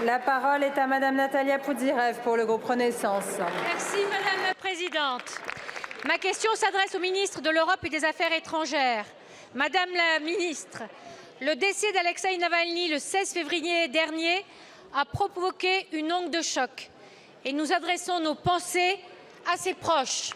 La parole est à Madame Natalia Poudzirev pour le groupe Renaissance. Merci Madame la Présidente. Ma question s'adresse au ministre de l'Europe et des Affaires étrangères. Madame la ministre, le décès d'Alexeï Navalny le 16 février dernier a provoqué une onde de choc et nous adressons nos pensées à ses proches.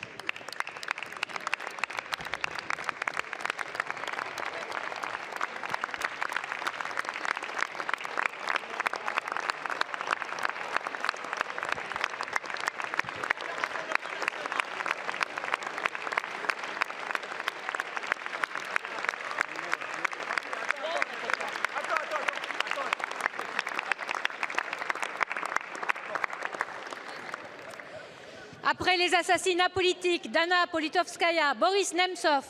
Après les assassinats politiques d'Anna Politkovskaya, Boris Nemtsov,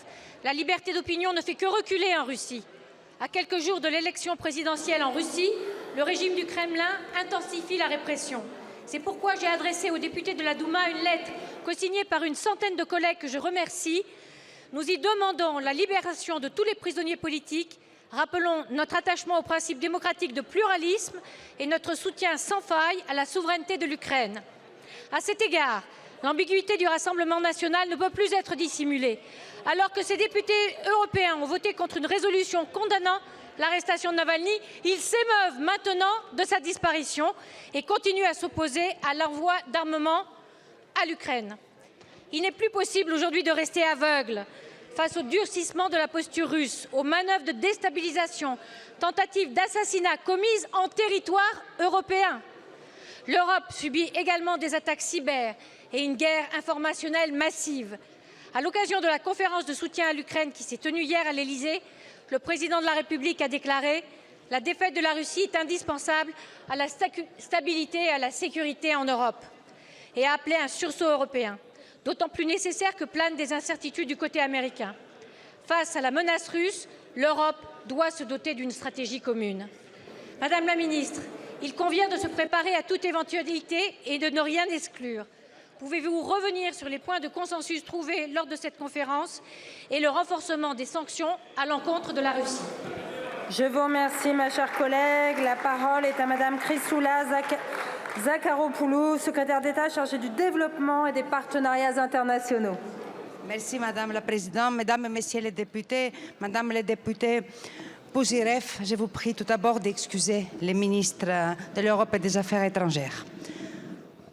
la liberté d'opinion ne fait que reculer en Russie. À quelques jours de l'élection présidentielle en Russie, le régime du Kremlin intensifie la répression. C'est pourquoi j'ai adressé aux députés de la Douma une lettre co-signée par une centaine de collègues que je remercie. Nous y demandons la libération de tous les prisonniers politiques. Rappelons notre attachement au principe démocratique de pluralisme et notre soutien sans faille à la souveraineté de l'Ukraine. À cet égard, l'ambiguïté du Rassemblement national ne peut plus être dissimulée. Alors que ces députés européens ont voté contre une résolution condamnant l'arrestation de Navalny, ils s'émeuvent maintenant de sa disparition et continuent à s'opposer à l'envoi d'armement à l'Ukraine. Il n'est plus possible aujourd'hui de rester aveugle face au durcissement de la posture russe, aux manœuvres de déstabilisation, tentatives d'assassinat commises en territoire européen. L'Europe subit également des attaques cyber et une guerre informationnelle massive. À l'occasion de la conférence de soutien à l'Ukraine qui s'est tenue hier à l'Élysée, le président de la République a déclaré « La défaite de la Russie est indispensable à la stabilité et à la sécurité en Europe » et a appelé un sursaut européen, d'autant plus nécessaire que planent des incertitudes du côté américain. Face à la menace russe, l'Europe doit se doter d'une stratégie commune. Madame la ministre, il convient de se préparer à toute éventualité et de ne rien exclure. Pouvez-vous revenir sur les points de consensus trouvés lors de cette conférence et le renforcement des sanctions à l'encontre de la Russie? Je vous remercie, ma chère collègue. La parole est à Madame Chrysoula Zakharopoulou, secrétaire d'État chargée du développement et des partenariats internationaux. Merci Madame la Présidente, Mesdames et Messieurs les députés, Madame les députés Poudzirev, je vous prie tout d'abord d'excuser les ministres de l'Europe et des Affaires étrangères.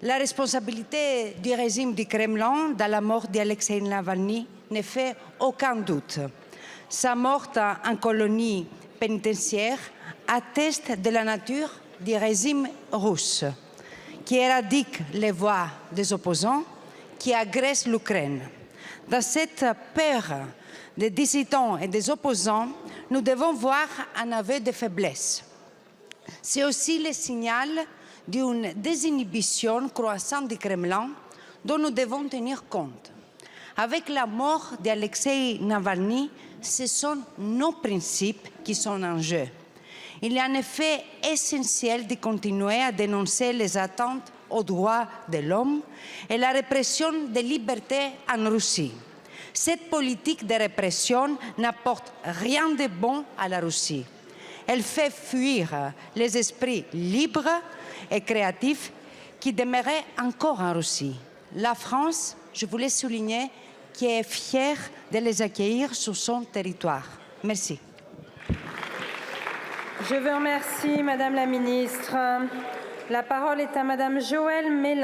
La responsabilité du régime du Kremlin dans la mort d'Alexeï Navalny ne fait aucun doute. Sa mort en colonie pénitentiaire atteste de la nature du régime russe, qui éradique les voix des opposants, qui agresse l'Ukraine. Dans cette peur des dissidents et des opposants, nous devons voir un aveu de faiblesse. C'est aussi le signal d'une désinhibition croissante du Kremlin dont nous devons tenir compte. Avec la mort d'Alexeï Navalny, ce sont nos principes qui sont en jeu. Il est en effet essentiel de continuer à dénoncer les atteintes aux droits de l'homme et la répression des libertés en Russie. Cette politique de répression n'apporte rien de bon à la Russie. Elle fait fuir les esprits libres et créatifs qui demeuraient encore en Russie. La France, je voulais souligner, qui est fière de les accueillir sur son territoire. Merci. Je vous remercie, Madame la Ministre. La parole est à Madame Joëlle Mélin.